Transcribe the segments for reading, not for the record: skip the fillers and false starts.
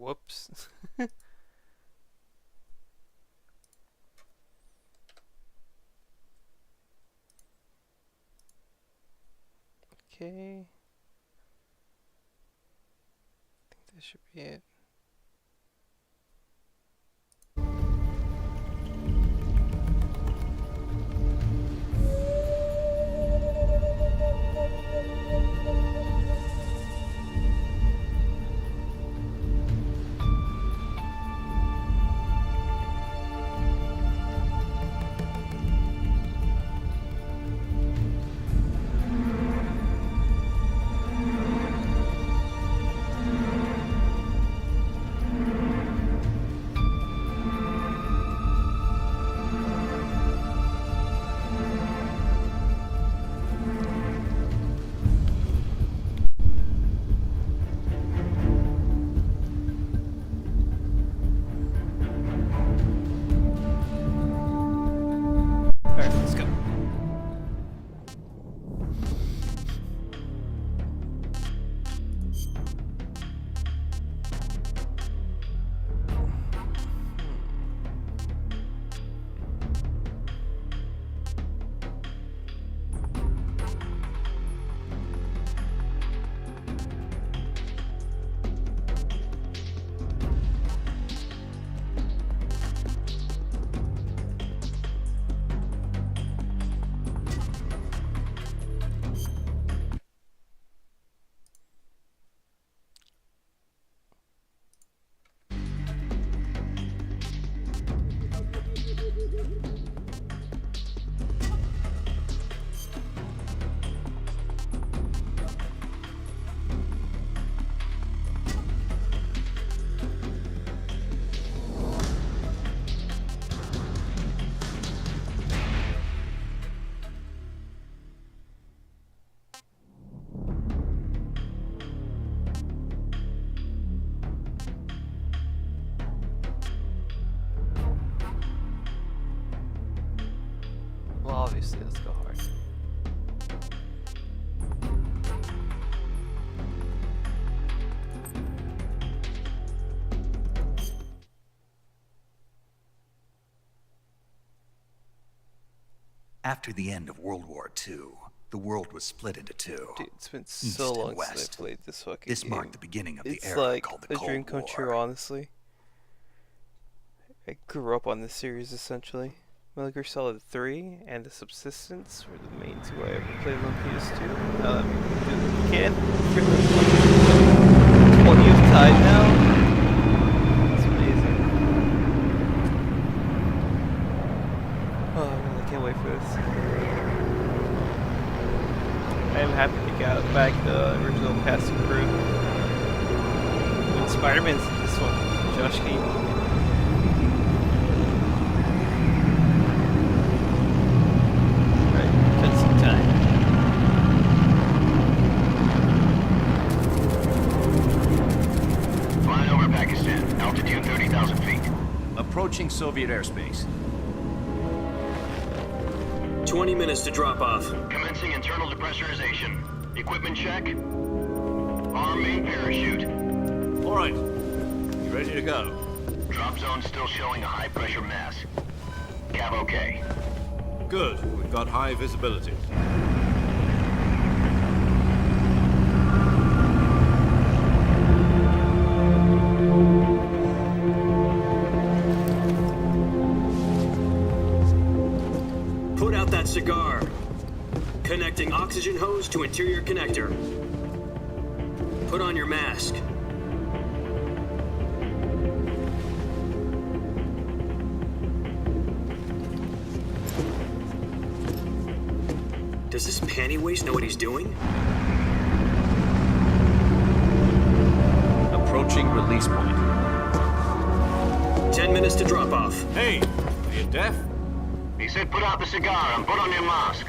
Whoops. Okay. I think that should be it. Alright, let's go. Well, obviously, let's go hard. After the end of World War II, the world was split into two. Dude, it's been East so and long since West. I played this fucking This game. marked the beginning of the It's era like called the a Cold dream come War. true, honestly. I grew up on this series, essentially. Metal Gear Solid 3 and The Subsistence were the main two I ever played on PS2. Now that we can, freaking 20 years tied now. It's amazing. Oh man, I can't wait for this. I am happy to get back the original cast and crew. And Spider-Man's in this one. Josh Keaton. Approaching Soviet airspace. 20 minutes to drop off. Commencing internal depressurization. Equipment check. Arm main parachute. All right. You ready to go? Drop zone still showing a high pressure mass. Cav okay. Good. We've got high visibility. Put out that cigar. Connecting oxygen hose to interior connector. Put on your mask. Does this panty waste know what he's doing? Approaching release point. 10 minutes to drop off. Hey, are you deaf? He said put out the cigar and put on your mask.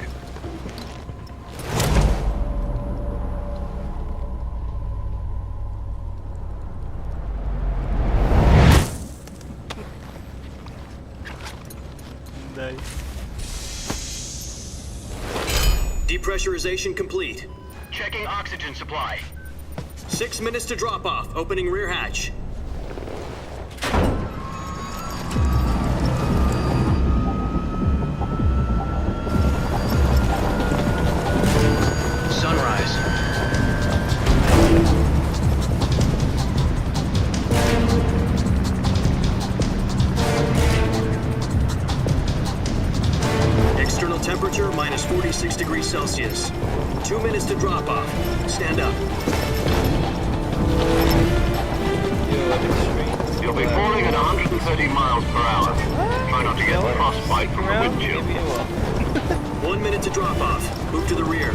Nice. Depressurization complete. Checking oxygen supply. 6 minutes to drop off. Opening rear hatch. 46 degrees Celsius. 2 minutes to drop off. Stand up. You'll be falling at 130 miles per hour. Try not to get frostbite from the wind chill. 1 minute to drop off. Move to the rear.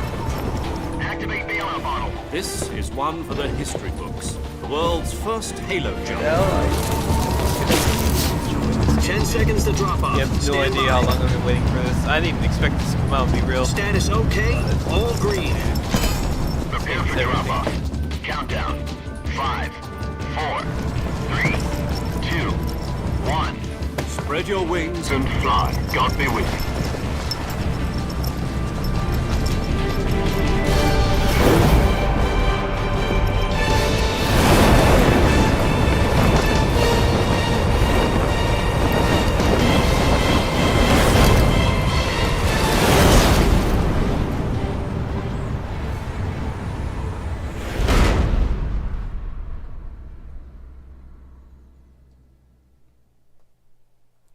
Activate the yellow bottle. This is one for the history books. The world's first Halo jump. 10 seconds to drop off. You have no Stand idea by. how long I've been waiting for this. I didn't even expect this to come out and be real. Status okay. All green. Prepare for drop off. Countdown. 5, 4, 3, 2, 1. Spread your wings And fly. God be with you.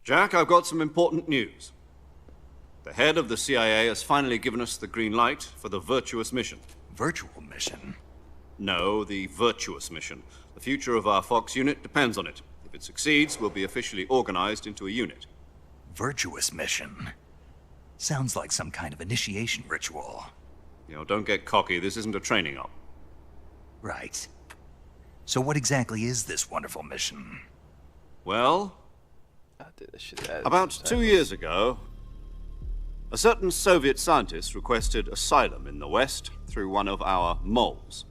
Jack, I've got some important news. The head of the CIA has finally given us the green light for the Virtuous mission. Virtual mission? No, the Virtuous mission. The future of our Fox unit depends on it. If it succeeds, we'll be officially organized into a unit. Virtuous mission? Sounds like some kind of initiation ritual. You know, don't get cocky. This isn't a training op. Right. So what exactly is this wonderful mission? Well, Dude, I should add about some 2 titles. years ago, a certain Soviet scientist requested asylum in the West through one of our moles.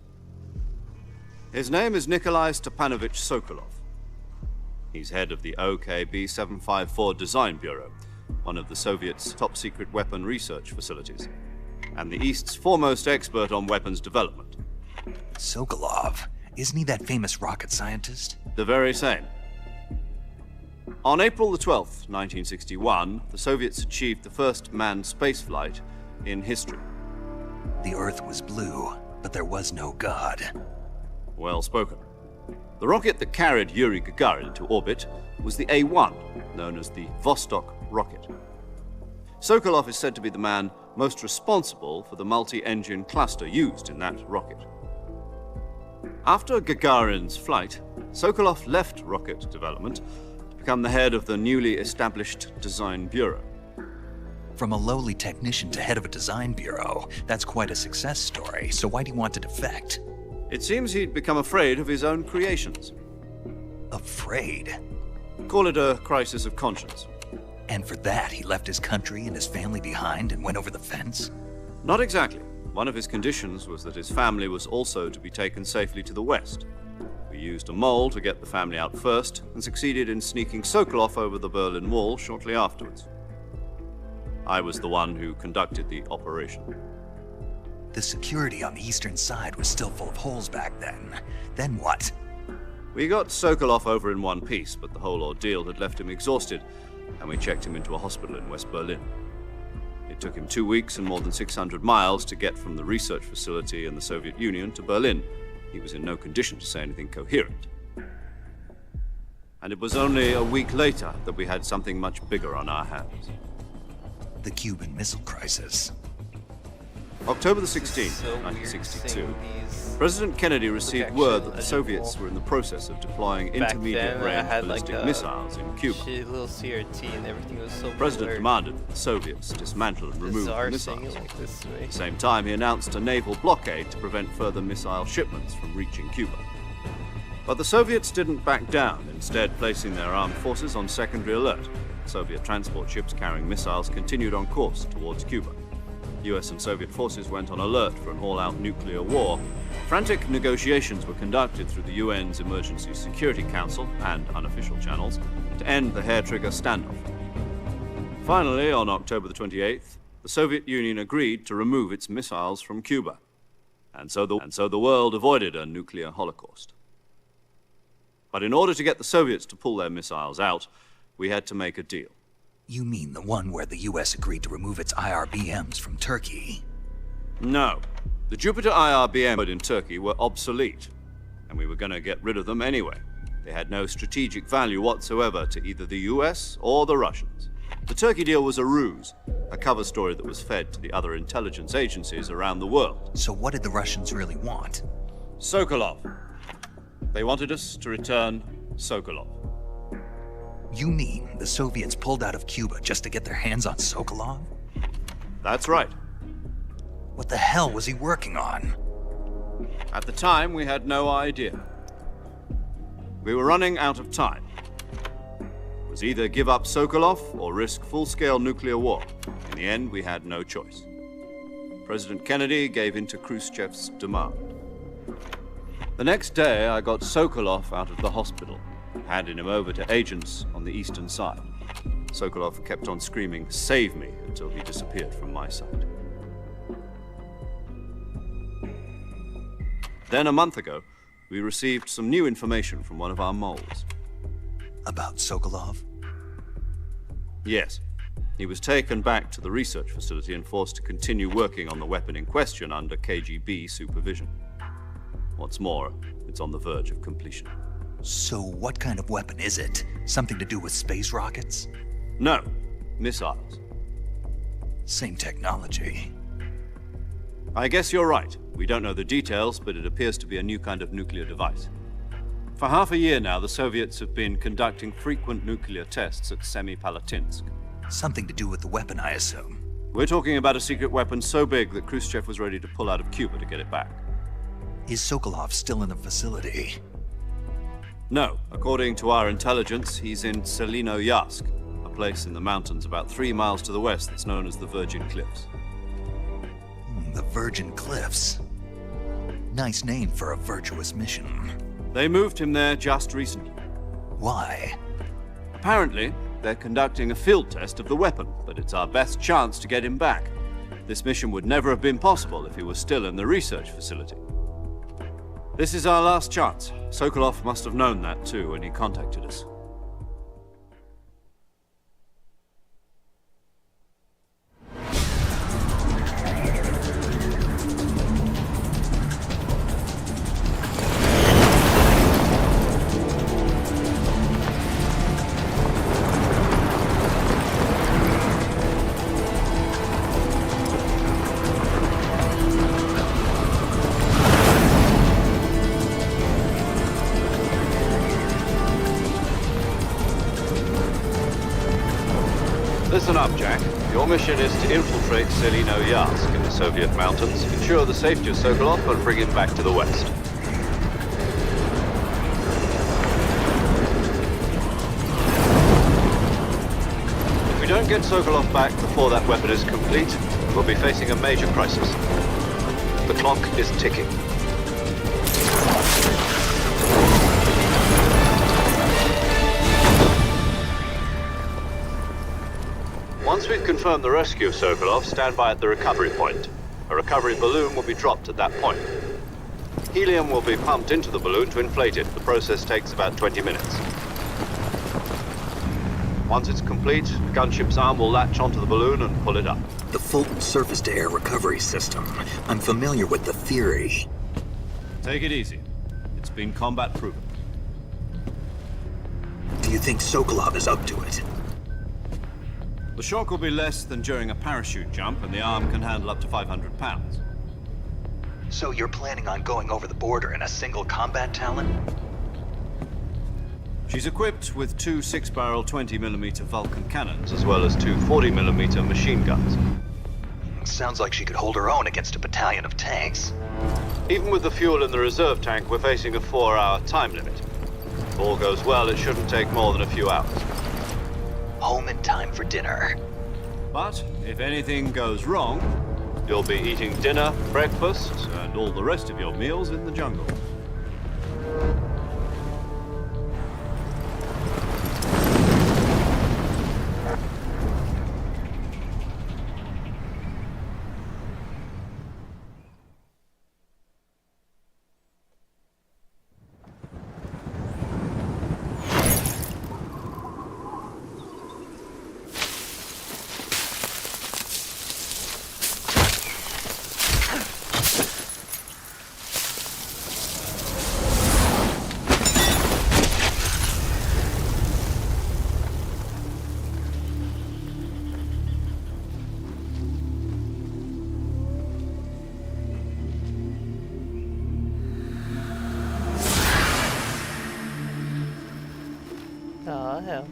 His name is Nikolai Stepanovich Sokolov. He's head of the OKB-754 Design Bureau, one of the Soviets' top-secret weapon research facilities, and the East's foremost expert on weapons development. Sokolov. Isn't he that famous rocket scientist? The very same. On April the 12th, 1961, the Soviets achieved the first manned spaceflight in history. The Earth was blue, but there was no God. Well spoken. The rocket that carried Yuri Gagarin into orbit was the A-1, known as the Vostok rocket. Sokolov is said to be the man most responsible for the multi-engine cluster used in that rocket. After Gagarin's flight, Sokolov left rocket development to become the head of the newly established Design Bureau. From a lowly technician to head of a design bureau, that's quite a success story, so why do you want to defect? It seems he'd become afraid of his own creations. Afraid? Call it a crisis of conscience. And for that, he left his country and his family behind and went over the fence? Not exactly. One of his conditions was that his family was also to be taken safely to the west. We used a mole to get the family out first and succeeded in sneaking Sokolov over the Berlin Wall shortly afterwards. I was the one who conducted the operation. The security on the eastern side was still full of holes back then. Then what? We got Sokolov over in one piece, but the whole ordeal had left him exhausted, and we checked him into a hospital in West Berlin. It took him 2 weeks and more than 600 miles to get from the research facility in the Soviet Union to Berlin. He was in no condition to say anything coherent. And it was only a week later that we had something much bigger on our hands. The Cuban Missile Crisis. October the 16th, So weird 1962. seeing these President Kennedy received actually word that the legible. Soviets were in the process of deploying back intermediate then. I range had like ballistic a missiles in Cuba. shitty little CRT and everything was so The President blurred. demanded that the Soviets dismantle and remove the Bizarre seeing it missiles. like this to me. At the same time, he announced a naval blockade to prevent further missile shipments from reaching Cuba. But the Soviets didn't back down, instead placing their armed forces on secondary alert. Soviet transport ships carrying missiles continued on course towards Cuba. US and Soviet forces went on alert for an all-out nuclear war. Frantic negotiations were conducted through the UN's Emergency Security Council and unofficial channels to end the hair-trigger standoff. Finally, on October the 28th, the Soviet Union agreed to remove its missiles from Cuba. And so the world avoided a nuclear holocaust. But in order to get the Soviets to pull their missiles out, we had to make a deal. You mean the one where the US agreed to remove its IRBMs from Turkey? No. The Jupiter IRBM in Turkey were obsolete, and we were going to get rid of them anyway. They had no strategic value whatsoever to either the US or the Russians. The Turkey deal was a ruse. a cover story that was fed to the other intelligence agencies around the world. So what did the Russians really want? Sokolov. They wanted us to return Sokolov. You mean the Soviets pulled out of Cuba just to get their hands on Sokolov? That's right. What the hell was he working on? At the time, we had no idea. We were running out of time. It was either give up Sokolov or risk full-scale nuclear war. In the end, we had no choice. President Kennedy gave in to Khrushchev's demand. The next day, I got Sokolov out of the hospital, handed him over to agents on the eastern side. Sokolov kept on screaming, "Save me," until he disappeared from my sight. Then, a month ago, we received some new information from one of our moles. About Sokolov? Yes. He was taken back to the research facility and forced to continue working on the weapon in question under KGB supervision. What's more, it's on the verge of completion. So what kind of weapon is it? Something to do with space rockets? No, missiles. Same technology. I guess you're right. We don't know the details, but it appears to be a new kind of nuclear device. For half a year now, the Soviets have been conducting frequent nuclear tests at Semipalatinsk. Something to do with the weapon, I assume. We're talking about a secret weapon so big that Khrushchev was ready to pull out of Cuba to get it back. Is Sokolov still in the facility? No, according to our intelligence, he's in Selinoyarsk, a place in the mountains about 3 miles to the west that's known as the Virgin Cliffs. The Virgin Cliffs. Nice name for a virtuous mission. They moved him there just recently. Why? Apparently, they're conducting a field test of the weapon, but it's our best chance to get him back. This mission would never have been possible if he was still in the research facility. This is our last chance. Sokolov must have known that too when he contacted us. Listen up, Jack. Your mission is to infiltrate Selinoyarsk in the Soviet mountains, ensure the safety of Sokolov, and bring him back to the west. If we don't get Sokolov back before that weapon is complete, we'll be facing a major crisis. The clock is ticking. Once we've confirmed the rescue of Sokolov, stand by at the recovery point. A recovery balloon will be dropped at that point. Helium will be pumped into the balloon to inflate it. The process takes about 20 minutes. Once it's complete, the gunship's arm will latch onto the balloon and pull it up. The Fulton surface-to-air recovery system. I'm familiar with the theory. Take it easy. It's been combat proven. Do you think Sokolov is up to it? The shock will be less than during a parachute jump, and the arm can handle up to 500 pounds. So you're planning on going over the border in a single combat Talon? She's equipped with 2 6-barrel 20mm Vulcan cannons, as well as 2 40mm machine guns. Sounds like she could hold her own against a battalion of tanks. Even with the fuel in the reserve tank, we're facing a 4-hour time limit. If all goes well, it shouldn't take more than a few hours. Home in time for dinner. But if anything goes wrong, you'll be eating dinner, breakfast, and all the rest of your meals in the jungle. Wow.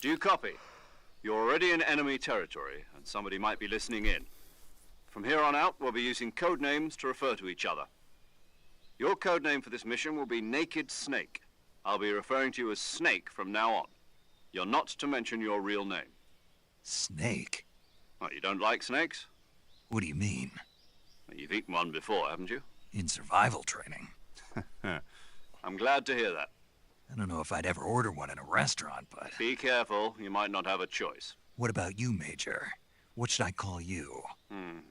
Do you copy? You're already in enemy territory, and somebody might be listening in. From here on out, we'll be using code names to refer to each other. Your code name for this mission will be Naked Snake. I'll be referring to you as Snake from now on. You're not to mention your real name. Snake? What, you don't like snakes? What do you mean? Well, you've eaten one before, haven't you? In survival training? I'm glad to hear that. I don't know if I'd ever order one in a restaurant, but... Be careful, you might not have a choice. What about you, Major? What should I call you?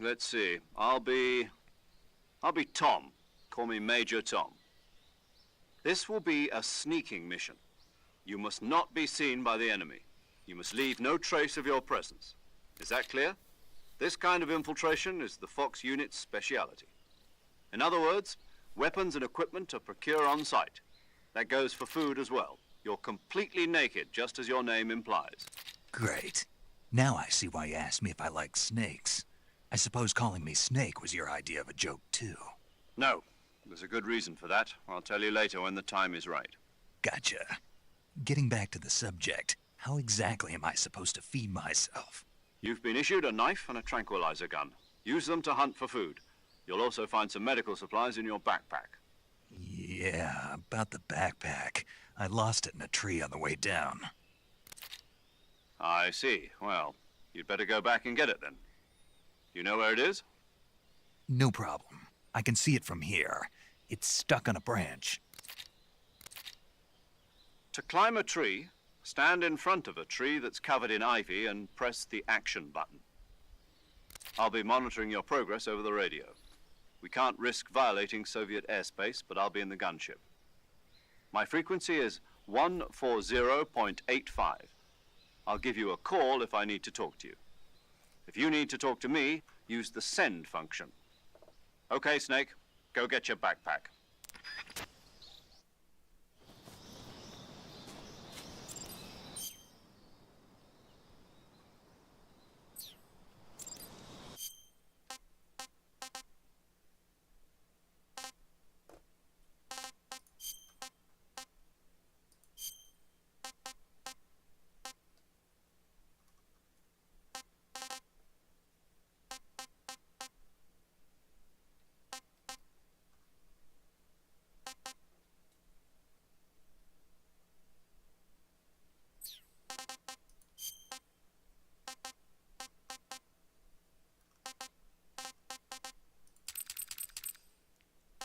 Let's see. I'll be Tom. Call me Major Tom. This will be a sneaking mission. You must not be seen by the enemy. You must leave no trace of your presence. Is that clear? This kind of infiltration is the Fox unit's speciality. In other words, weapons and equipment are procured on site. That goes for food as well. You're completely naked, just as your name implies. Great. Now I see why you asked me if I like snakes. I suppose calling me Snake was your idea of a joke, too. No. There's a good reason for that. I'll tell you later when the time is right. Gotcha. Getting back to the subject, how exactly am I supposed to feed myself? You've been issued a knife and a tranquilizer gun. Use them to hunt for food. You'll also find some medical supplies in your backpack. Yeah, about the backpack. I lost it in a tree on the way down. I see. Well, you'd better go back and get it then. You know where it is? No problem. I can see it from here. It's stuck on a branch. To climb a tree, stand in front of a tree that's covered in ivy and press the action button. I'll be monitoring your progress over the radio. We can't risk violating Soviet airspace, but I'll be in the gunship. My frequency is 140.85. I'll give you a call if I need to talk to you. If you need to talk to me, use the send function. Okay, Snake, go get your backpack.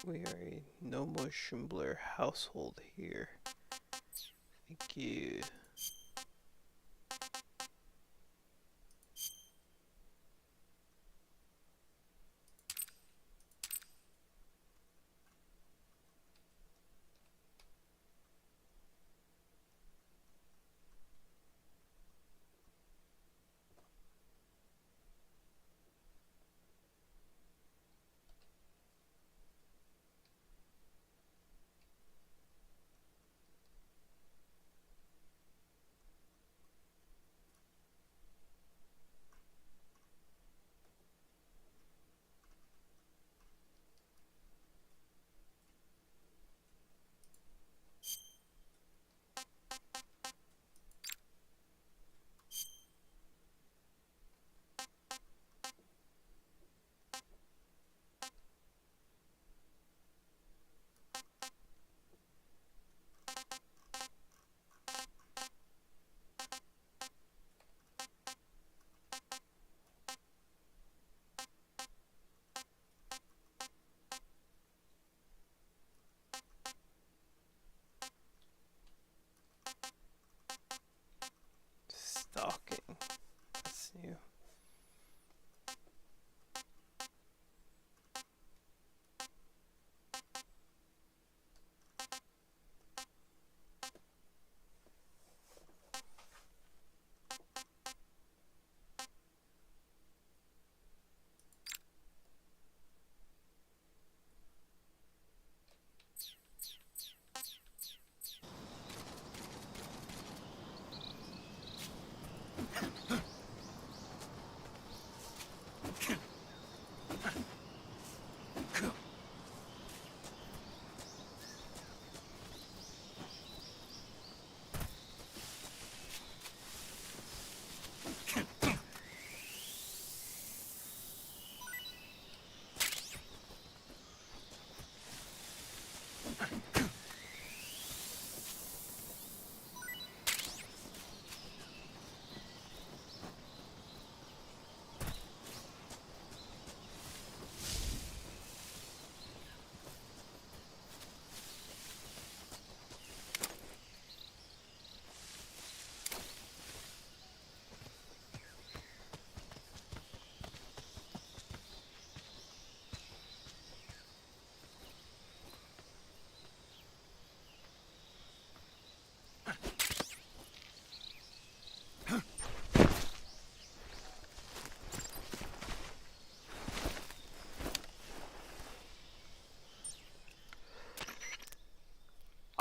We are a Nomo Schimbler household here. Thank you.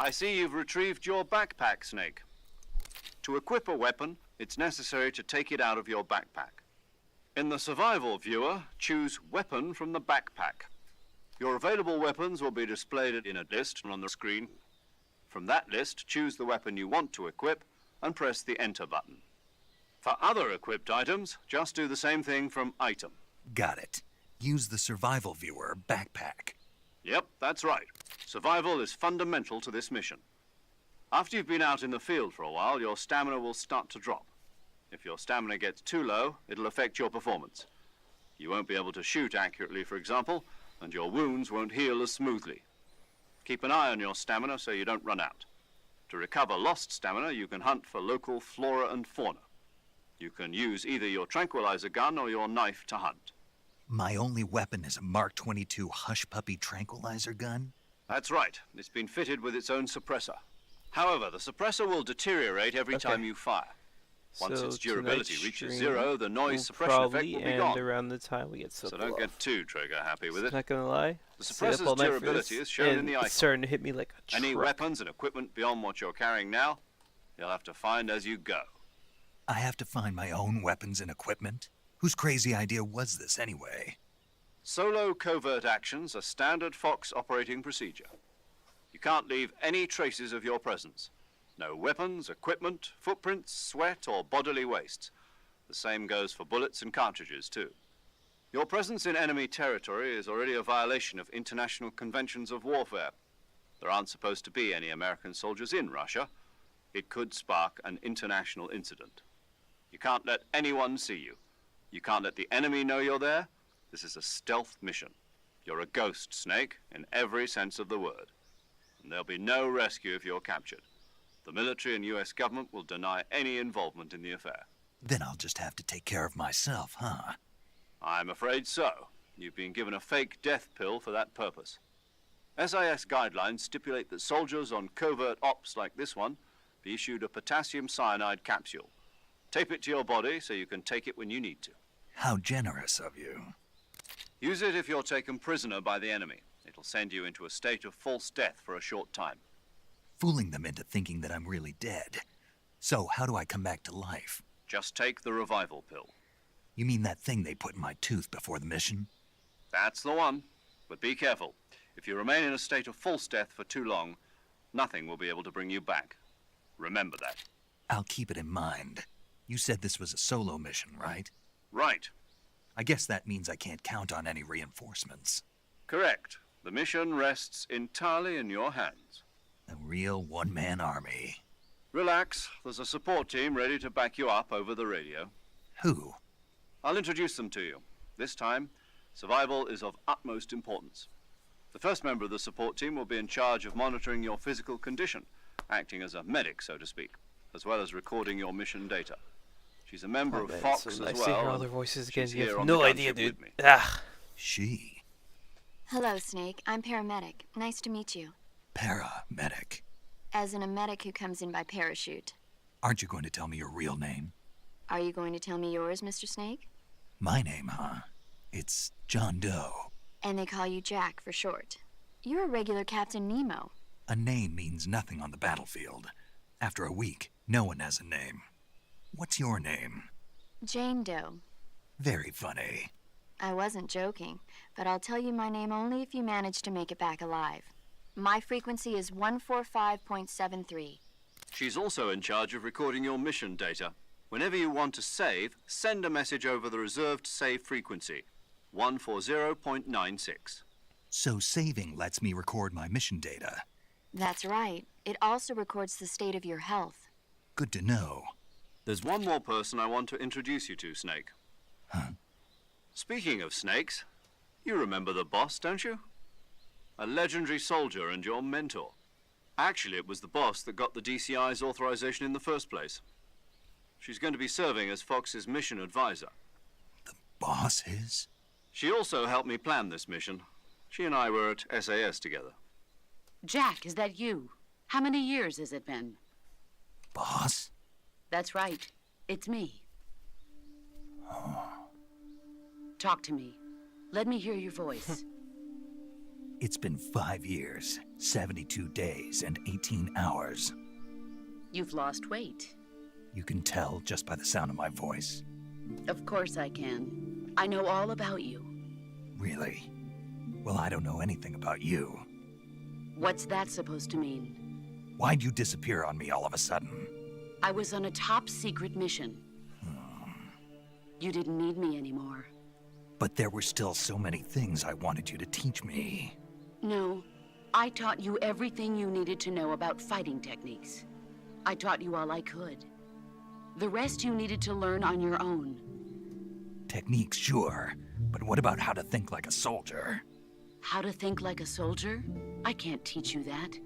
I see you've retrieved your backpack, Snake. To equip a weapon, it's necessary to take it out of your backpack. In the survival viewer, choose Weapon from the backpack. Your available weapons will be displayed in a list on the screen. From that list, choose the weapon you want to equip and press the Enter button. For other equipped items, just do the same thing from Item. Got it. Use the survival viewer backpack. Yep, that's right. Survival is fundamental to this mission. After you've been out in the field for a while, your stamina will start to drop. If your stamina gets too low, it'll affect your performance. You won't be able to shoot accurately, for example, and your wounds won't heal as smoothly. Keep an eye on your stamina so you don't run out. To recover lost stamina, you can hunt for local flora and fauna. You can use either your tranquilizer gun or your knife to hunt. My only weapon is a Mark 22 Hush Puppy tranquilizer gun? That's right. It's been fitted with its own suppressor. However, the suppressor will deteriorate every time you fire. Once So its durability tonight's reaches stream 0, the noise will suppression effect probably will be end gone. around the time we get So Civil don't off. get too trigger happy with it. Not gonna lie. The stayed up suppressor's all night for durability this, is shown in and the it's icon. starting to hit me like a Any truck. weapons and equipment beyond what you're carrying now, you'll have to find as you go. I have to find my own weapons and equipment? Whose crazy idea was this anyway? Solo covert actions are standard Fox operating procedure. You can't leave any traces of your presence. No weapons, equipment, footprints, sweat, or bodily wastes. The same goes for bullets and cartridges, too. Your presence in enemy territory is already a violation of international conventions of warfare. There aren't supposed to be any American soldiers in Russia. It could spark an international incident. You can't let anyone see you. You can't let the enemy know you're there. This is a stealth mission. You're a ghost, Snake, in every sense of the word. And there'll be no rescue if you're captured. The military and US government will deny any involvement in the affair. Then I'll just have to take care of myself, huh? I'm afraid so. You've been given a fake death pill for that purpose. SIS guidelines stipulate that soldiers on covert ops like this one be issued a potassium cyanide capsule. Tape it to your body so you can take it when you need to. How generous of you. Use it if you're taken prisoner by the enemy. It'll send you into a state of false death for a short time. Fooling them into thinking that I'm really dead. So, how do I come back to life? Just take the revival pill. You mean that thing they put in my tooth before the mission? That's the one. But be careful. If you remain in a state of false death for too long, nothing will be able to bring you back. Remember that. I'll keep it in mind. You said this was a solo mission, right? Right. I guess that means I can't count on any reinforcements. Correct. The mission rests entirely in your hands. A real one-man army. Relax. There's a support team ready to back you up over the radio. Who? I'll introduce them to you. This time, survival is of utmost importance. The first member of the support team will be in charge of monitoring your physical condition, acting as a medic, so to speak, as well as recording your mission data. She's a member of Fox so as nice well. to hear all and their voices again. she's You here have on no the idea, gunship dude. with me. Ah. She. Hello, Snake. I'm paramedic. Nice to meet you. Paramedic. As in a medic who comes in by parachute. Aren't you going to tell me your real name? Are you going to tell me yours, Mr. Snake? My name, huh? It's John Doe. And they call you Jack for short. You're a regular Captain Nemo. A name means nothing on the battlefield. After a week, no one has a name. What's your name? Jane Doe. Very funny. I wasn't joking, but I'll tell you my name only if you manage to make it back alive. My frequency is 145.73. She's also in charge of recording your mission data. Whenever you want to save, send a message over the reserved save frequency, 140.96. So saving lets me record my mission data. That's right. It also records the state of your health. Good to know. There's one more person I want to introduce you to, Snake. Huh? Speaking of snakes, you remember the boss, don't you? A legendary soldier and your mentor. Actually, it was the boss that got the DCI's authorization in the first place. She's going to be serving as Fox's mission advisor. The boss is? She also helped me plan this mission. She and I were at SAS together. Jack, is that you? How many years has it been? Boss? That's right. It's me. Talk to me. Let me hear your voice. It's been 5 years, 72 days, and 18 hours. You've lost weight. You can tell just by the sound of my voice. Of course I can. I know all about you. Really? Well, I don't know anything about you. What's that supposed to mean? Why'd you disappear on me all of a sudden? I was on a top-secret mission. You didn't need me anymore. But there were still so many things I wanted you to teach me. No, I taught you everything you needed to know about fighting techniques. I taught you all I could. The rest you needed to learn on your own. Techniques, sure. But what about how to think like a soldier? How to think like a soldier? I can't teach you that.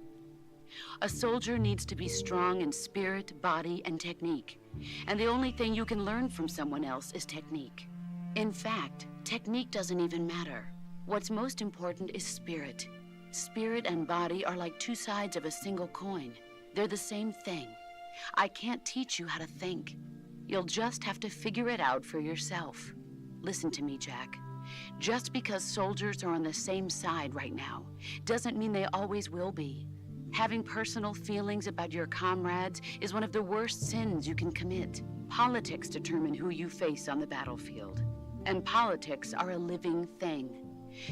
A soldier needs to be strong in spirit, body, and technique. And the only thing you can learn from someone else is technique. In fact, technique doesn't even matter. What's most important is spirit. Spirit and body are like two sides of a single coin. They're the same thing. I can't teach you how to think. You'll just have to figure it out for yourself. Listen to me, Jack. Just because soldiers are on the same side right now doesn't mean they always will be. Having personal feelings about your comrades is one of the worst sins you can commit. Politics determine who you face on the battlefield. And politics are a living thing.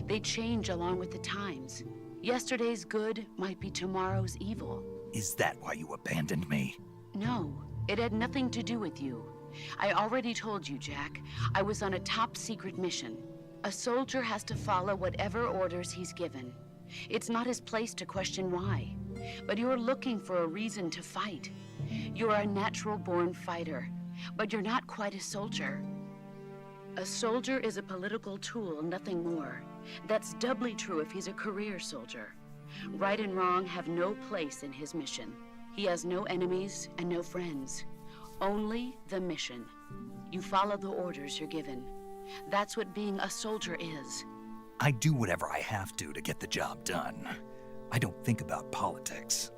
They change along with the times. Yesterday's good might be tomorrow's evil. Is that why you abandoned me? No, it had nothing to do with you. I already told you, Jack. I was on a top-secret mission. A soldier has to follow whatever orders he's given. It's not his place to question why. But you're looking for a reason to fight. You're a natural-born fighter, but you're not quite a soldier. A soldier is a political tool, nothing more. That's doubly true if he's a career soldier. Right and wrong have no place in his mission. He has no enemies and no friends. Only the mission. You follow the orders you're given. That's what being a soldier is. I do whatever I have to get the job done. I don't think about politics.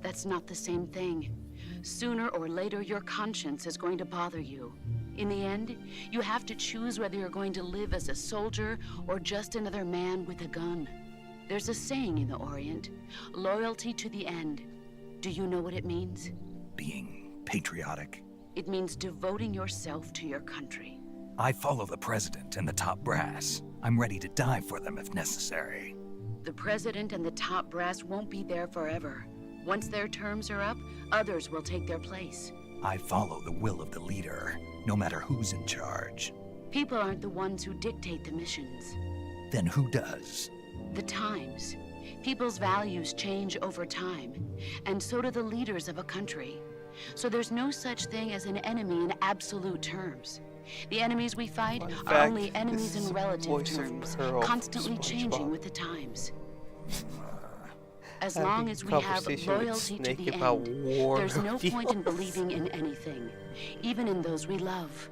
That's not the same thing. Sooner or later, your conscience is going to bother you. In the end, you have to choose whether you're going to live as a soldier or just another man with a gun. There's a saying in the Orient, loyalty to the end. Do you know what it means? Being patriotic. It means devoting yourself to your country. I follow the president and the top brass. I'm ready to die for them if necessary. The president and the top brass won't be there forever. Once their terms are up, others will take their place. I follow the will of the leader, no matter who's in charge. People aren't the ones who dictate the missions. Then who does? The times. People's values change over time, and so do the leaders of a country. So there's no such thing as an enemy in absolute terms. The enemies we fight are only enemies in relative terms, constantly changing with the times. As long as we have loyalty to the end, there's no point in believing in anything, even in those we love.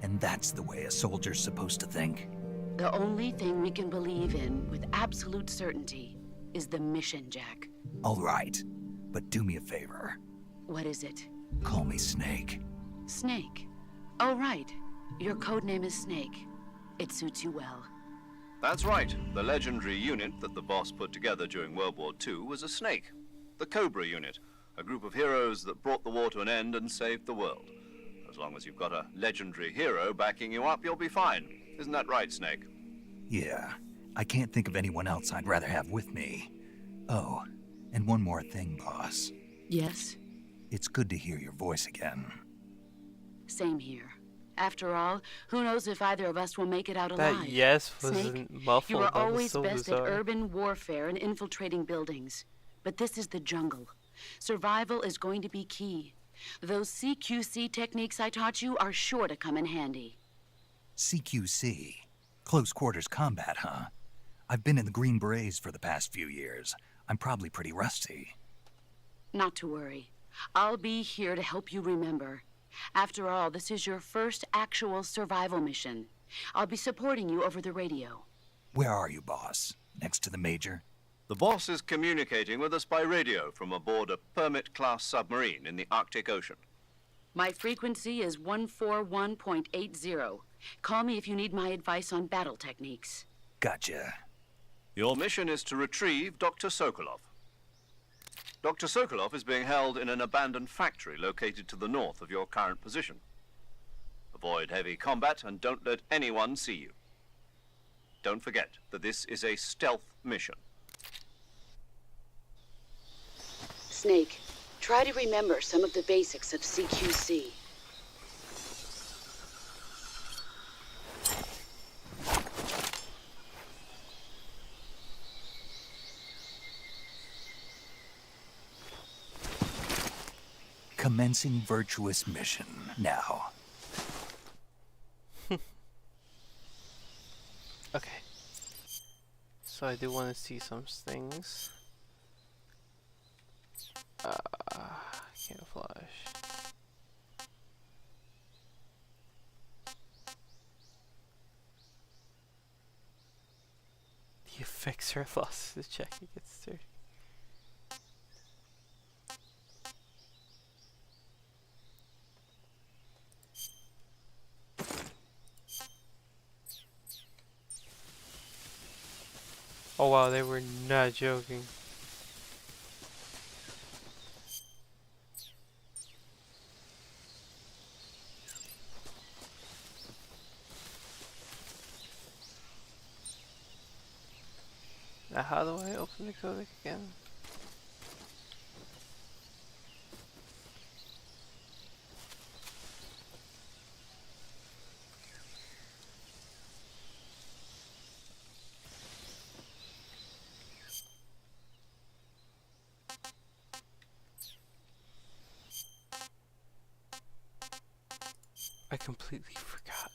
And that's the way a soldier's supposed to think? The only thing we can believe in with absolute certainty is the mission, Jack. All right, but do me a favor. What is it? Call me Snake. Snake? Oh, right. Your codename is Snake. It suits you well. That's right. The legendary unit that the boss put together during World War II was a snake. The Cobra unit, a group of heroes that brought the war to an end and saved the world. As long as you've got a legendary hero backing you up, you'll be fine. Isn't that right, Snake? Yeah. I can't think of anyone else I'd rather have with me. Oh, and one more thing, boss. Yes? It's good to hear your voice again. Same here. After all, who knows if either of us will make it out alive? That yes wasn't Snake, muffled. you were That was always so best bizarre. at urban warfare and infiltrating buildings. But this is the jungle. Survival is going to be key. Those CQC techniques I taught you are sure to come in handy. CQC? Close quarters combat, huh? I've been in the Green Berets for the past few years. I'm probably pretty rusty. Not to worry. I'll be here to help you remember. After all, this is your first actual survival mission. I'll be supporting you over the radio. Where are you, boss? Next to the Major? The boss is communicating with us by radio from aboard a Permit-class submarine in the Arctic Ocean. My frequency is 141.80. Call me if you need my advice on battle techniques. Gotcha. Your mission is to retrieve Dr. Sokolov. Dr. Sokolov is being held in an abandoned factory located to the north of your current position. Avoid heavy combat and don't let anyone see you. Don't forget that this is a stealth mission. Snake, try to remember some of the basics of CQC. Commencing virtuous mission now. Okay. So I do want to see some things. Camouflage. The effects are lost. The check it gets 30. Oh wow, they were not joking. Now how do I open the codec again? I completely forgot.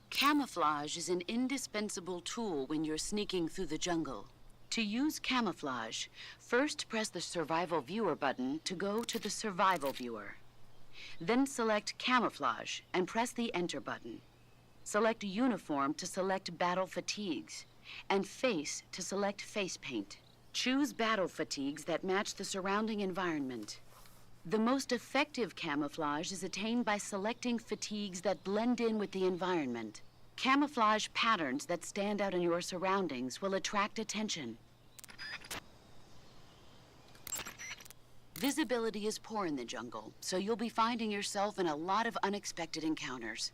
Camouflage is an indispensable tool when you're sneaking through the jungle. To use camouflage, first press the Survival Viewer button to go to the Survival Viewer. Then select Camouflage and press the Enter button. Select Uniform to select Battle Fatigues, and Face to select Face Paint. Choose battle fatigues that match the surrounding environment. The most effective camouflage is attained by selecting fatigues that blend in with the environment. Camouflage patterns that stand out in your surroundings will attract attention. Visibility is poor in the jungle, so you'll be finding yourself in a lot of unexpected encounters.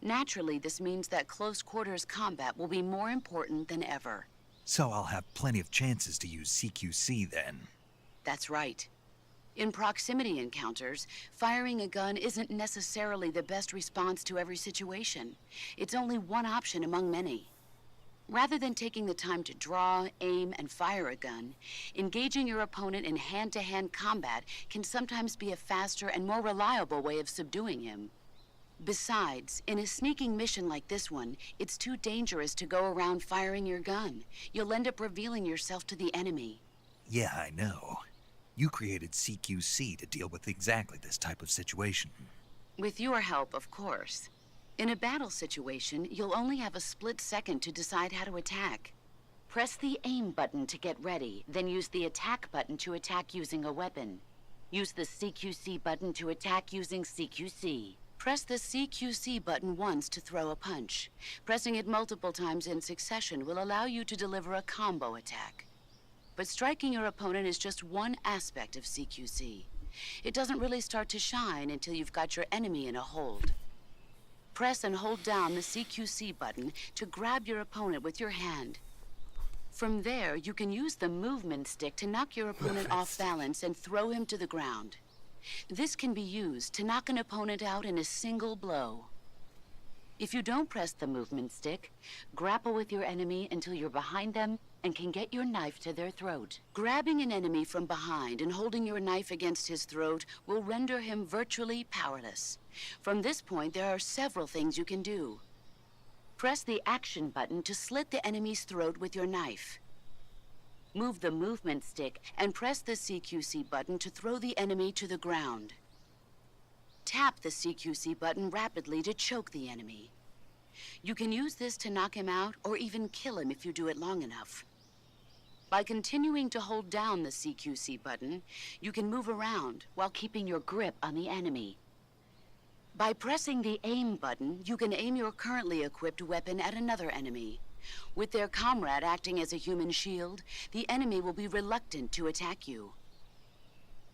Naturally, this means that close quarters combat will be more important than ever. So I'll have plenty of chances to use CQC then. That's right. In proximity encounters, firing a gun isn't necessarily the best response to every situation. It's only one option among many. Rather than taking the time to draw, aim, and fire a gun, engaging your opponent in hand-to-hand combat can sometimes be a faster and more reliable way of subduing him. Besides, in a sneaking mission like this one, it's too dangerous to go around firing your gun. You'll end up revealing yourself to the enemy. Yeah, I know. You created CQC to deal with exactly this type of situation. With your help, of course. In a battle situation, you'll only have a split second to decide how to attack. Press the aim button to get ready, then use the attack button to attack using a weapon. Use the CQC button to attack using CQC. Press the CQC button once to throw a punch. Pressing it multiple times in succession will allow you to deliver a combo attack. But striking your opponent is just one aspect of CQC. It doesn't really start to shine until you've got your enemy in a hold. Press and hold down the CQC button to grab your opponent with your hand. From there, you can use the movement stick to knock your opponent off balance and throw him to the ground. This can be used to knock an opponent out in a single blow. If you don't press the movement stick, grapple with your enemy until you're behind them and can get your knife to their throat. Grabbing an enemy from behind and holding your knife against his throat will render him virtually powerless. From this point, there are several things you can do. Press the action button to slit the enemy's throat with your knife. Move the movement stick and press the CQC button to throw the enemy to the ground. Tap the CQC button rapidly to choke the enemy. You can use this to knock him out or even kill him if you do it long enough. By continuing to hold down the CQC button, you can move around while keeping your grip on the enemy. By pressing the aim button, you can aim your currently equipped weapon at another enemy. With their comrade acting as a human shield, the enemy will be reluctant to attack you.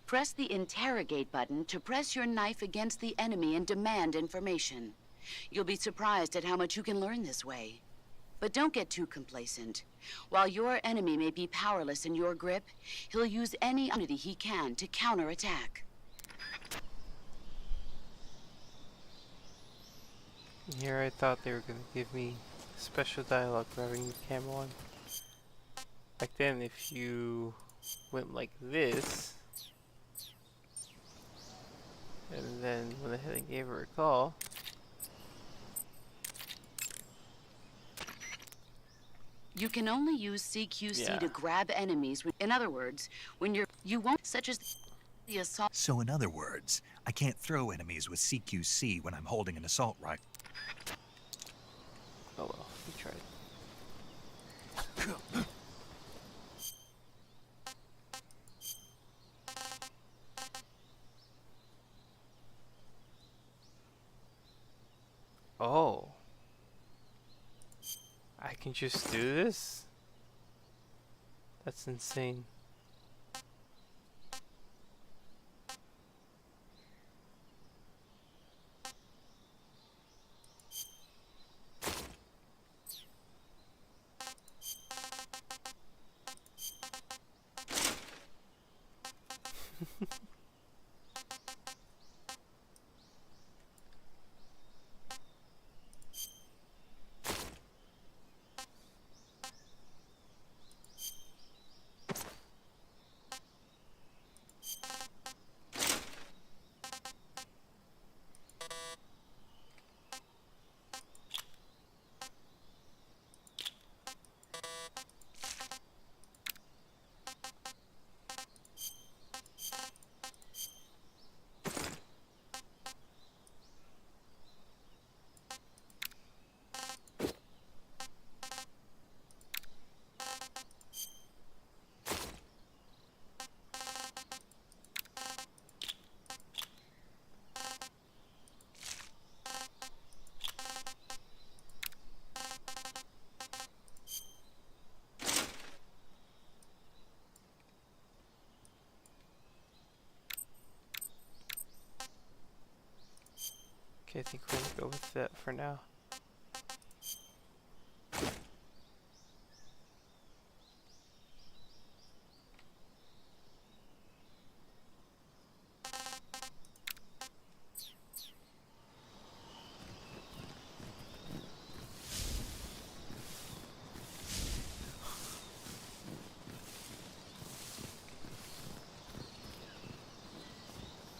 Press the interrogate button to press your knife against the enemy and demand information. You'll be surprised at how much you can learn this way. But don't get too complacent. While your enemy may be powerless in your grip, he'll use any opportunity he can to counterattack. Here I thought they were going to give me special dialogue for having the camera on. Back then, if you went like this, and then went ahead and gave her a call, You can only use CQC Yeah. to grab enemies. In other words, when you won't, such as the assault. So in other words, I can't throw enemies with CQC when I'm holding an assault rifle. oh well, we tried. Oh. I can just do this? That's insane. Okay, I think we're gonna go with that for now.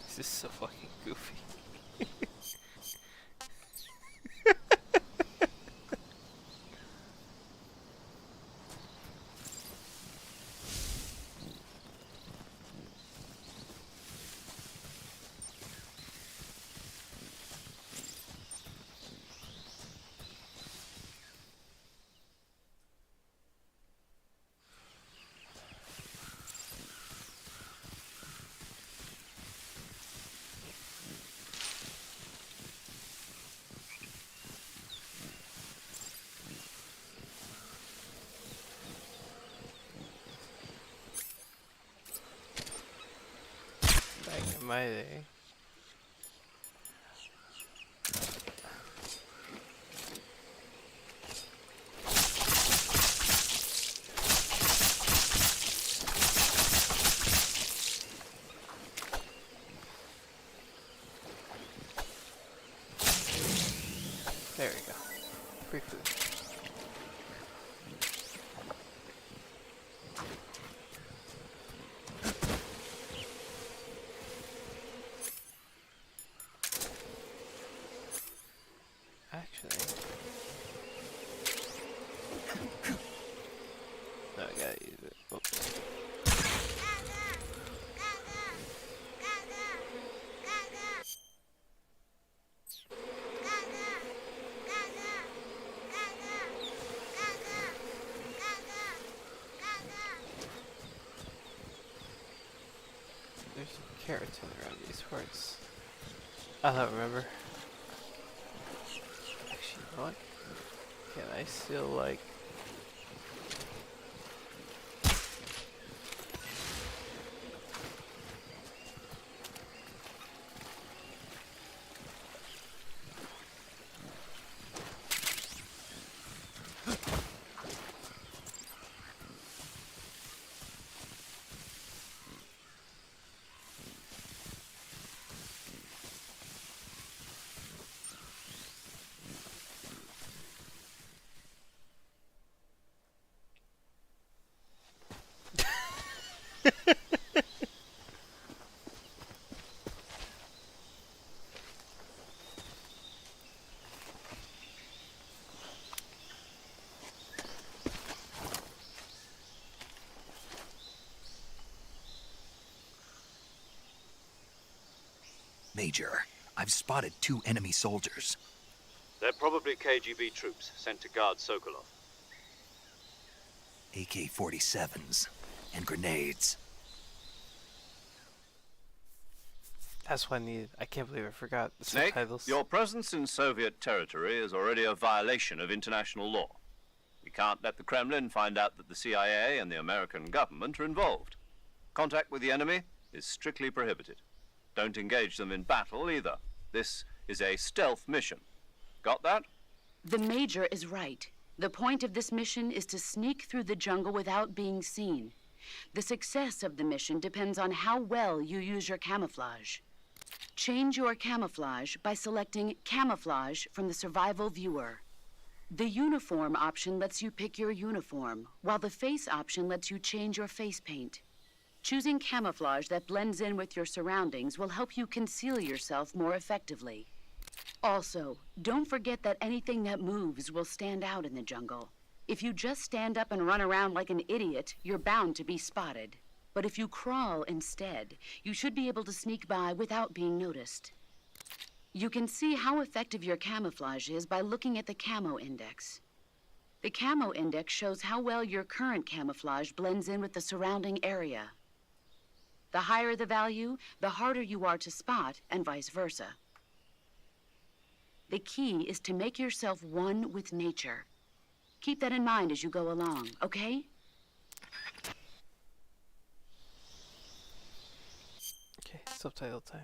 This is so fucking goofy. Back in my day. There we go. Free food. Actually, no, I gotta use it. Oops. There's keratin around these parts. I don't remember. Actually, you know what? Can I still, like... Major, I've spotted 2 enemy soldiers. They're probably KGB troops sent to guard Sokolov. AK-47s and grenades. That's what I needed. I can't believe I forgot the Snake, subtitles. your presence in Soviet territory is already a violation of international law. We can't let the Kremlin find out that the CIA and the American government are involved. Contact with the enemy is strictly prohibited. Don't engage them in battle either. This is a stealth mission. Got that? The Major is right. The point of this mission is to sneak through the jungle without being seen. The success of the mission depends on how well you use your camouflage. Change your camouflage by selecting Camouflage from the Survival Viewer. The Uniform option lets you pick your uniform, while the Face option lets you change your face paint. Choosing camouflage that blends in with your surroundings will help you conceal yourself more effectively. Also, don't forget that anything that moves will stand out in the jungle. If you just stand up and run around like an idiot, you're bound to be spotted. But if you crawl instead, you should be able to sneak by without being noticed. You can see how effective your camouflage is by looking at the Camo Index. The Camo Index shows how well your current camouflage blends in with the surrounding area. The higher the value, the harder you are to spot, and vice versa. The key is to make yourself one with nature. Keep that in mind as you go along, okay? Okay, subtitle time.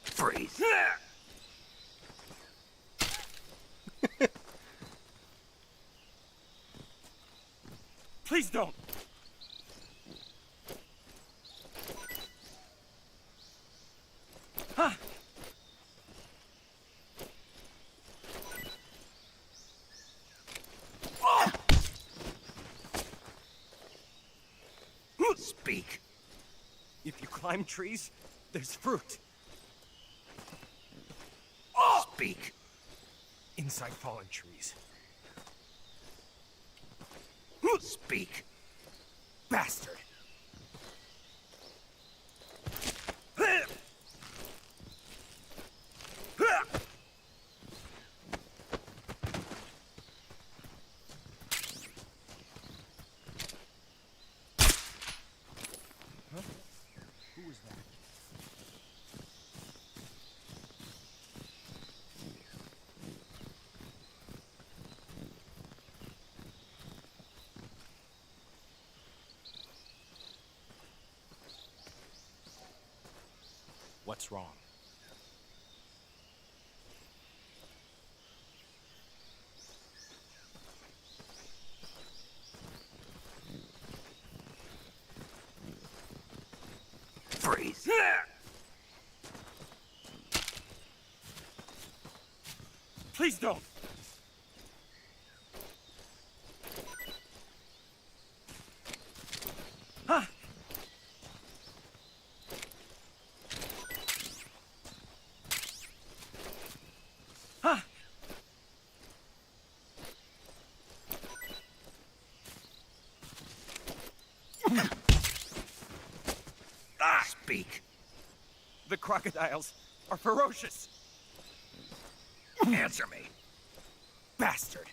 Freeze. Please don't! Huh? Speak. If you climb trees, there's fruit. Speak. Inside fallen trees. Speak. Bastard! Who was that? What's wrong? Freeze. Please don't! Huh? Huh? Speak. The crocodiles are ferocious! Answer me. Bastard!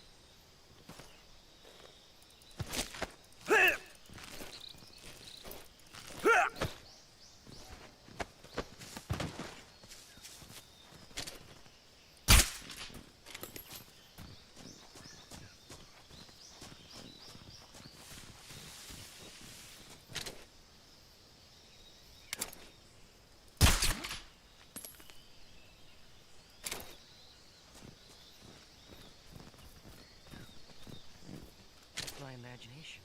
My imagination.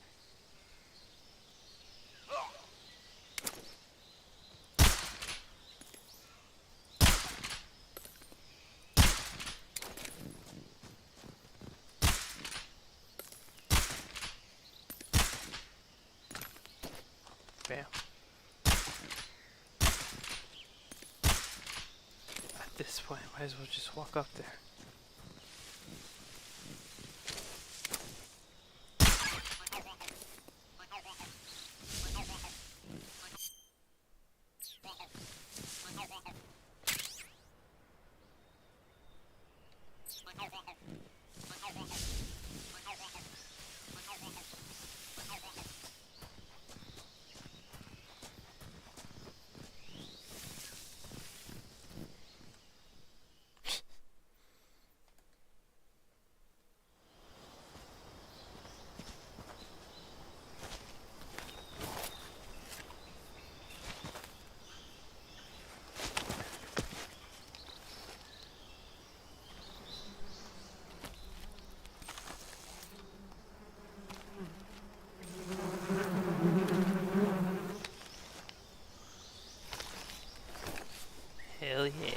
Bam. At this point, might as well just walk up there. Hell yeah.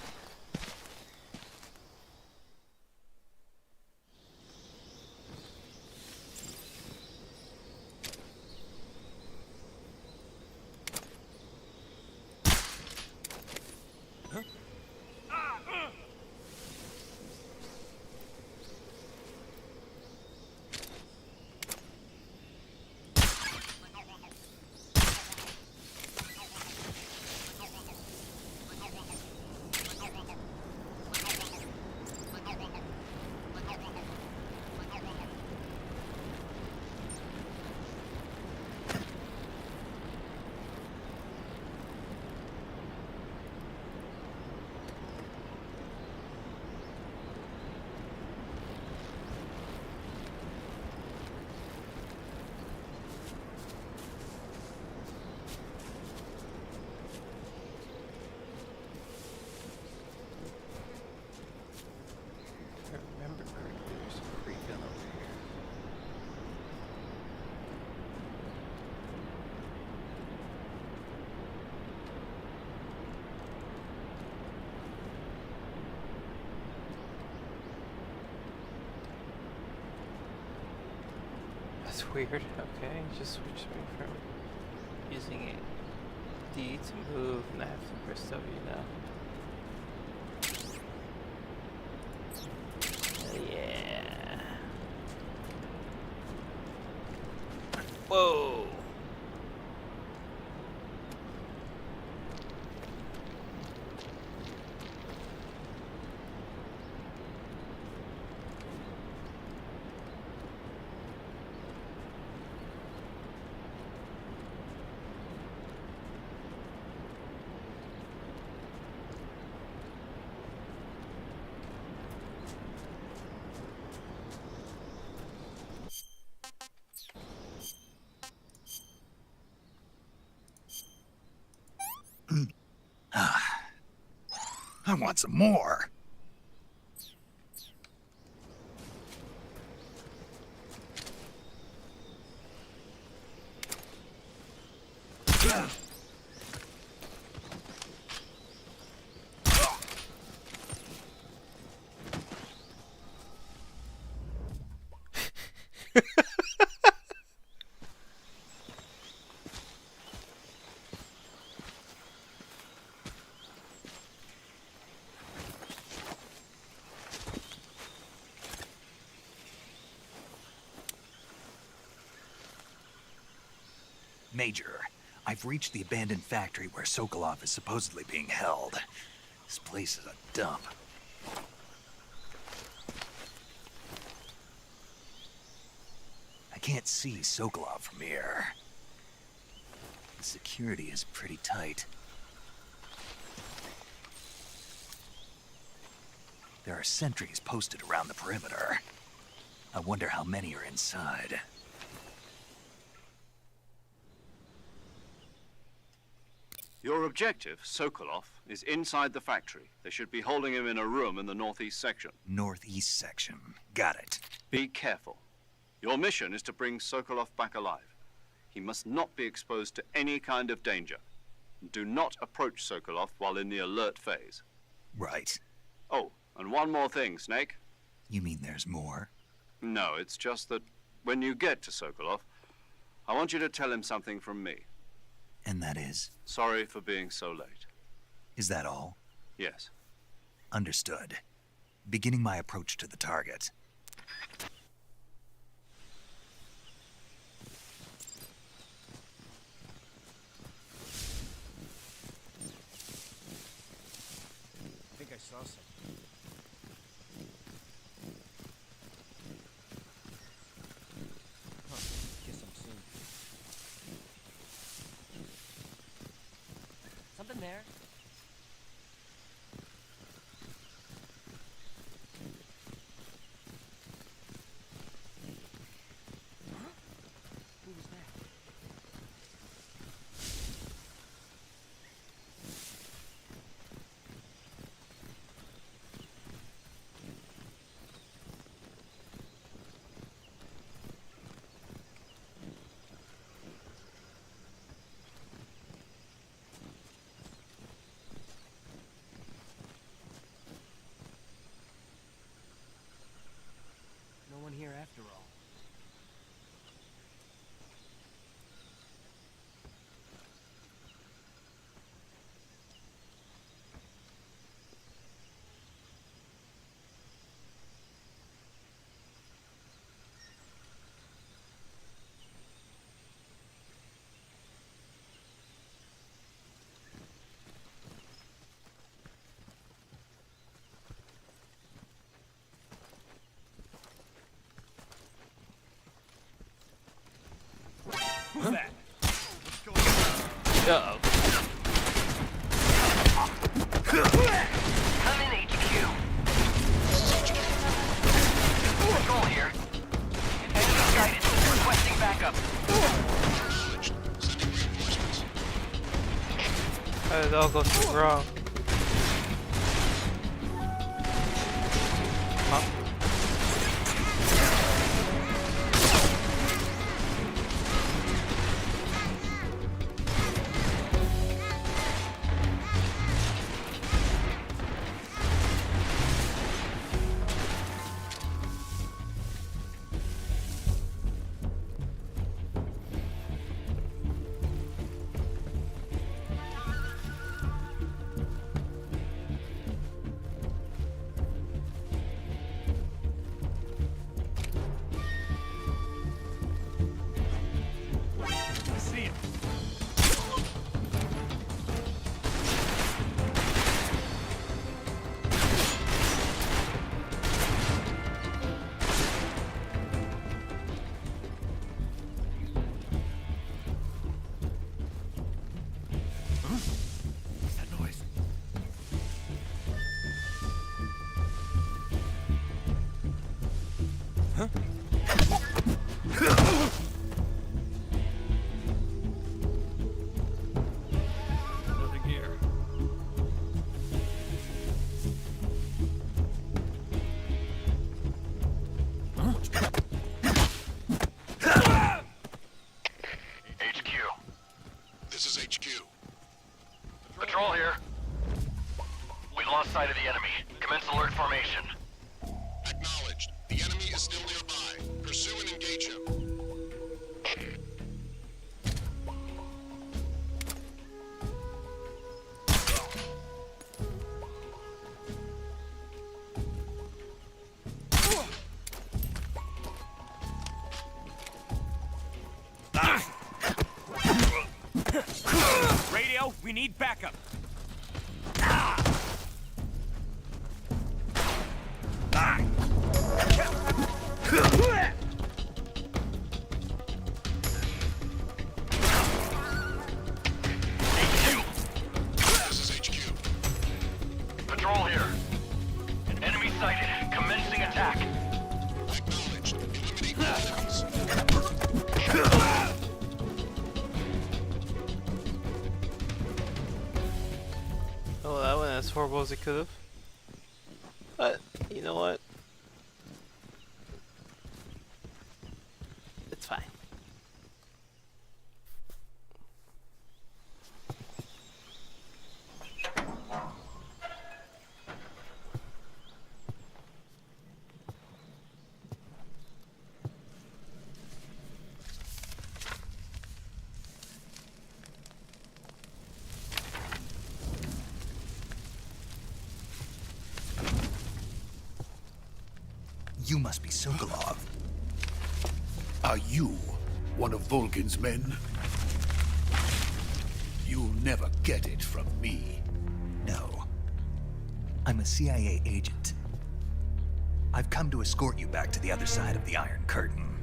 That's weird. Okay, just switched me from using it D to move, and I have to press W now. Yeah. Whoa. I want some more. Major, I've reached the abandoned factory where Sokolov is supposedly being held. This place is a dump. I can't see Sokolov from here. The security is pretty tight. There are sentries posted around the perimeter. I wonder how many are inside. Your objective, Sokolov, is inside the factory. They should be holding him in a room in the northeast section. Northeast section. Got it. Be careful. Your mission is to bring Sokolov back alive. He must not be exposed to any kind of danger. Do not approach Sokolov while in the alert phase. Right. Oh, and one more thing, Snake. You mean there's more? No, it's just that when you get to Sokolov, I want you to tell him something from me. And that is? Sorry for being so late. Is that all? Yes. Understood. Beginning my approach to the target. I think I saw something. Huh. Guess I'm seeing something there. Huh? Who was that? No one here after all. Who's that? Uh-oh. Come in, HQ. Control here. Enemy sighted. Requesting backup. How did it all go so wrong? Huh? Nothing here. HQ. This is HQ. Patrol here. We've lost sight of the enemy. Commence alert formation. Acknowledged. The enemy is still nearby. Pursue and engage him. Radio, we need backup. This is HQ. Patrol here. Enemy sighted. Commencing attack. Acknowledged. Eliminate all enemies. Oh, that went as horrible as it could have. But, you know what? It's fine. You must be Sokolov. Are you one of Volgin's men? You'll never get it from me. No. I'm a CIA agent. I've come to escort you back to the other side of the Iron Curtain.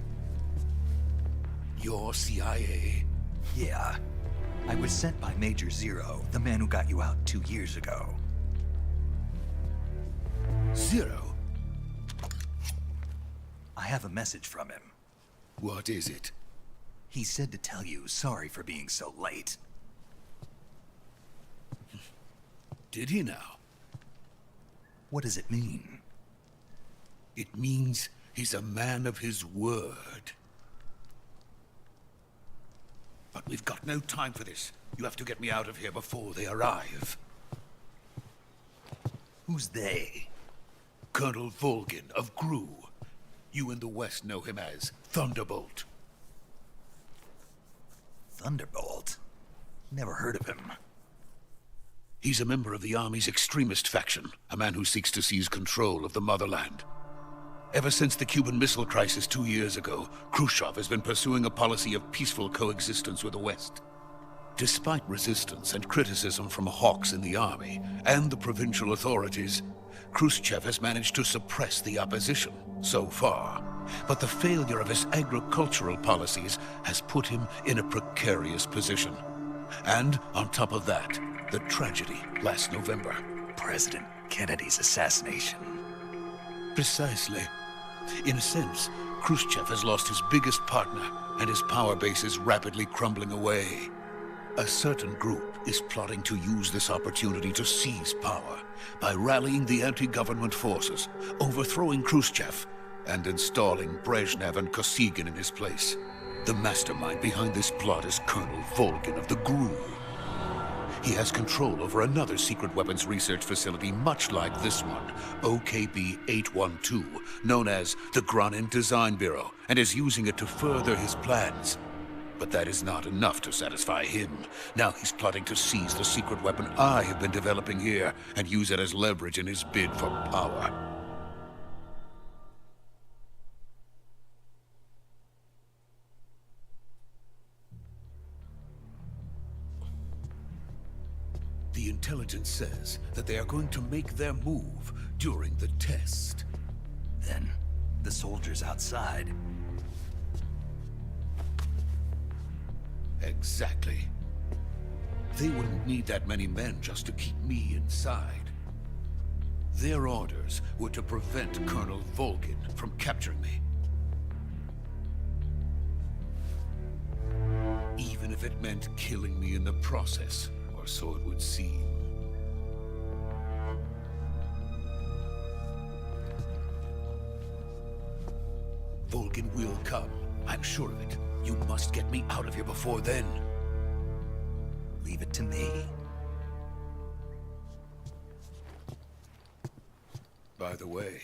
You're CIA? Yeah. I was sent by Major Zero, the man who got you out 2 years ago. Zero? I have a message from him. What is it? He said to tell you sorry for being so late. Did he now? What does it mean? It means he's a man of his word. But we've got no time for this. You have to get me out of here before they arrive. Who's they? Colonel Volgin of GRU. You in the West know him as Thunderbolt. Thunderbolt? Never heard of him. He's a member of the Army's extremist faction, a man who seeks to seize control of the motherland. Ever since the Cuban Missile Crisis 2 years ago, Khrushchev has been pursuing a policy of peaceful coexistence with the West. Despite resistance and criticism from hawks in the army and the provincial authorities, Khrushchev has managed to suppress the opposition so far. But the failure of his agricultural policies has put him in a precarious position. And on top of that, the tragedy last November. President Kennedy's assassination. Precisely. In a sense, Khrushchev has lost his biggest partner, and his power base is rapidly crumbling away. A certain group is plotting to use this opportunity to seize power by rallying the anti-government forces, overthrowing Khrushchev, and installing Brezhnev and Kosygin in his place. The mastermind behind this plot is Colonel Volgin of the GRU. He has control over another secret weapons research facility much like this one, OKB-812, known as the Granin Design Bureau, and is using it to further his plans. But that is not enough to satisfy him. Now he's plotting to seize the secret weapon I have been developing here and use it as leverage in his bid for power. The intelligence says that they are going to make their move during the test. Then, the soldiers outside. Exactly. They wouldn't need that many men just to keep me inside. Their orders were to prevent Colonel Volgin from capturing me. if it meant killing me in the process, or so it would seem. Volgin will come. I'm sure of it. You must get me out of here before then. Leave it to me. By the way,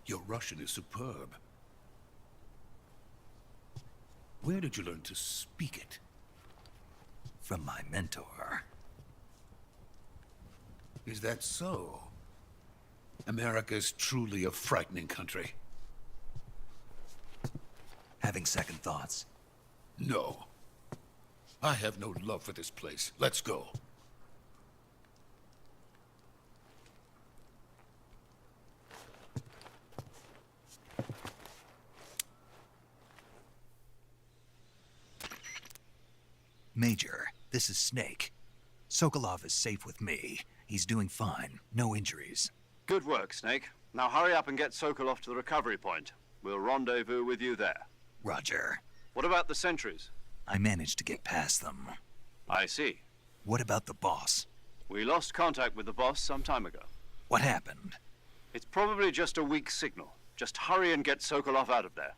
your Russian is superb. Where did you learn to speak it? From my mentor. Is that so? America's truly a frightening country. Having second thoughts? No. I have no love for this place. Let's go. Major, this is Snake. Sokolov is safe with me. He's doing fine. No injuries. Good work, Snake. Now hurry up and get Sokolov to the recovery point. We'll rendezvous with you there. Roger. What about the sentries? I managed to get past them. I see. What about the boss? We lost contact with the boss some time ago. What happened? It's probably just a weak signal. Just hurry and get Sokolov out of there.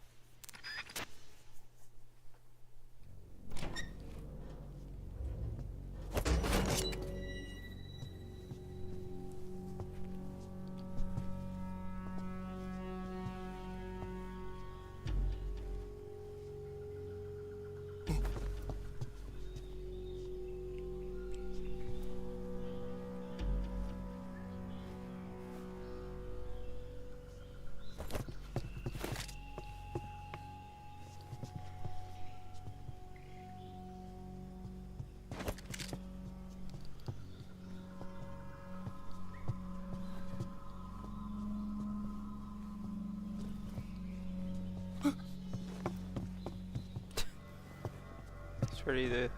Ready to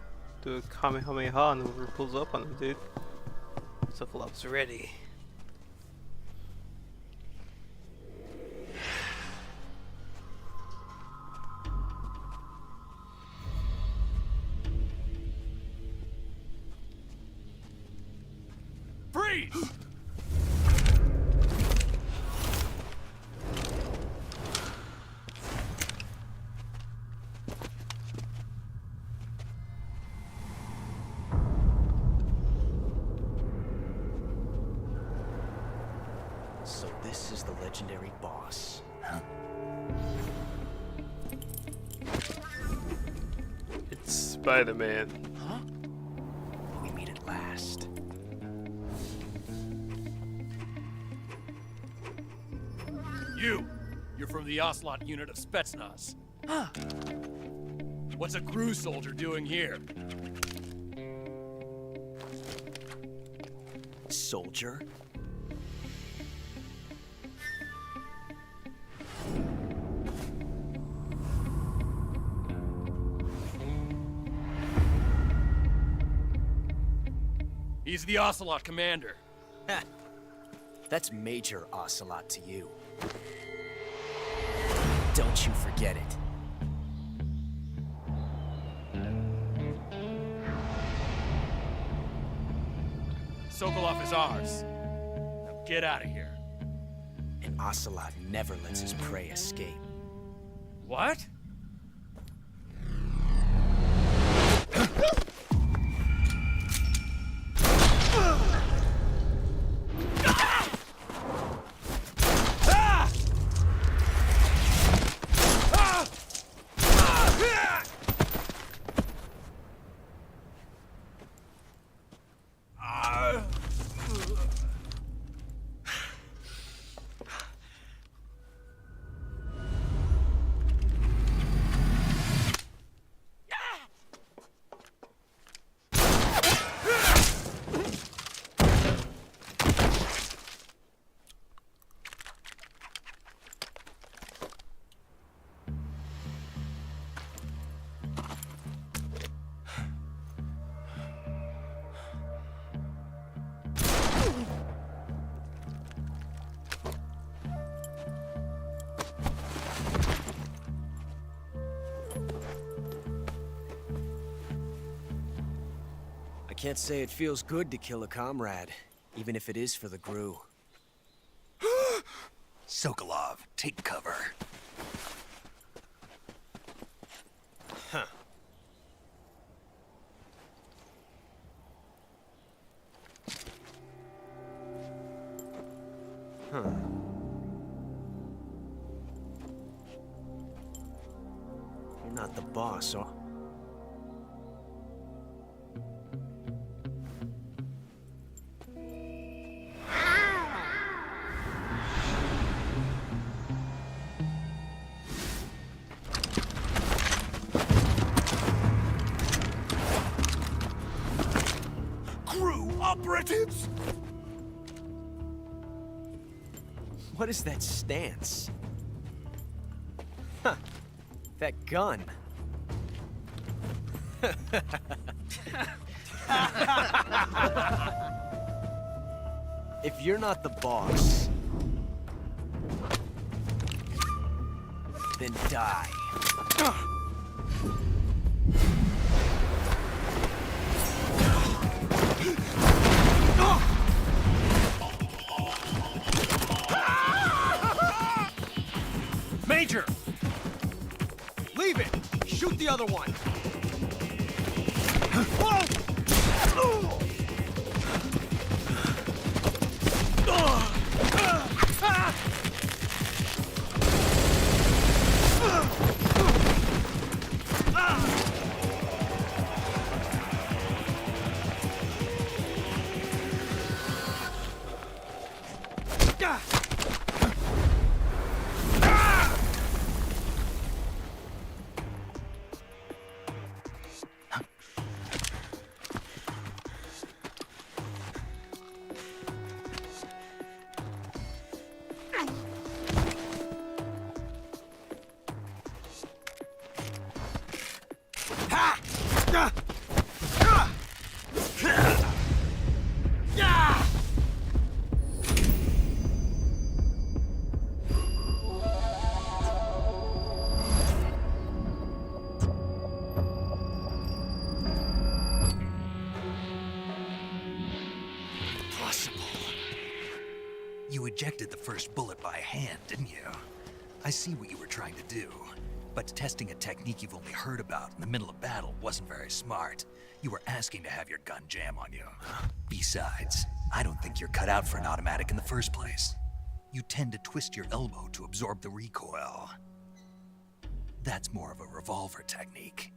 do a Kamehameha on whoever pulls up on him, dude. Sokolov's ready. Freeze! So this is the legendary boss. Huh? It's Spider-Man. Huh? We meet at last. You're from the Ocelot unit of Spetsnaz. Huh. What's a crew soldier doing here? Soldier? He's the Ocelot commander. Ha! That's Major Ocelot to you. Don't you forget it. Sokolov is ours. Now get out of here. And Ocelot never lets his prey escape. What? Can't say it feels good to kill a comrade, even if it is for the GRU. Sokolov, take cover. Huh. Huh. You're not the boss, are... GRU operatives! What is that stance? Huh. That gun. If you're not the boss, then die. Major! Leave it! Shoot the other one! You ejected the first bullet by hand, didn't you? I see what you were trying to do. But testing a technique you've only heard about in the middle of battle wasn't very smart. You were asking to have your gun jam on you. Besides, I don't think you're cut out for an automatic in the first place. You tend to twist your elbow to absorb the recoil. That's more of a revolver technique.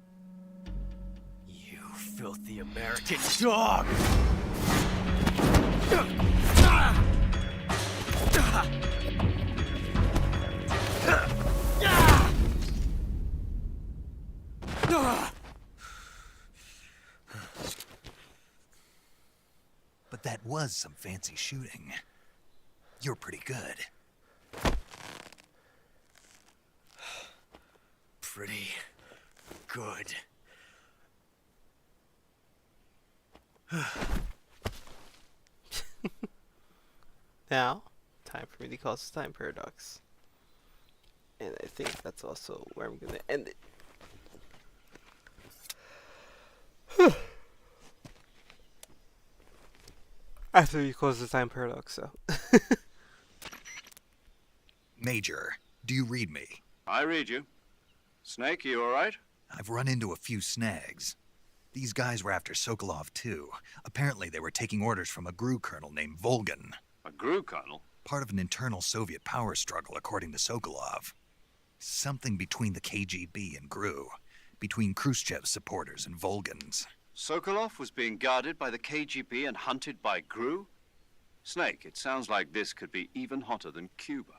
You filthy American dog! But that was some fancy shooting. You're pretty good. Pretty good. Now, time for me to cause the time paradox. And I think that's also where I'm going to end it. After you close the time paradox, so. Major, do you read me? I read you. Snake, you alright? I've run into a few snags. These guys were after Sokolov too. Apparently they were taking orders from a GRU colonel named Volgin. A GRU colonel? Part of an internal Soviet power struggle, according to Sokolov. Something between the KGB and GRU. Between Khrushchev's supporters and Volgin's. Sokolov was being guarded by the KGB and hunted by GRU? Snake, it sounds like this could be even hotter than Cuba.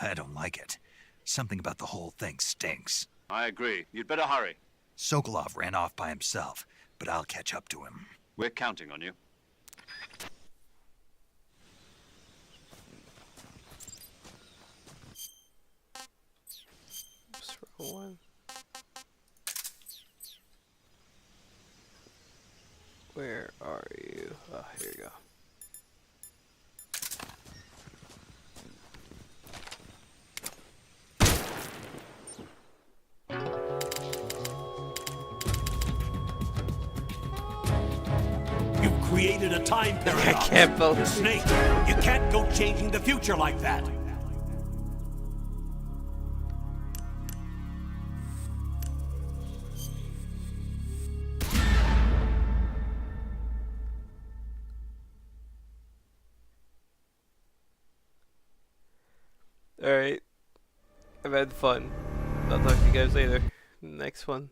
I don't like it. Something about the whole thing stinks. I agree. You'd better hurry. Sokolov ran off by himself, but I'll catch up to him. We're counting on you. Just roll one. Where are you? Oh, here you go. created a time paradox. I can't believe Snake, you can't go changing the future like that. Alright. I've had fun. I'll talk to you guys later. Next one.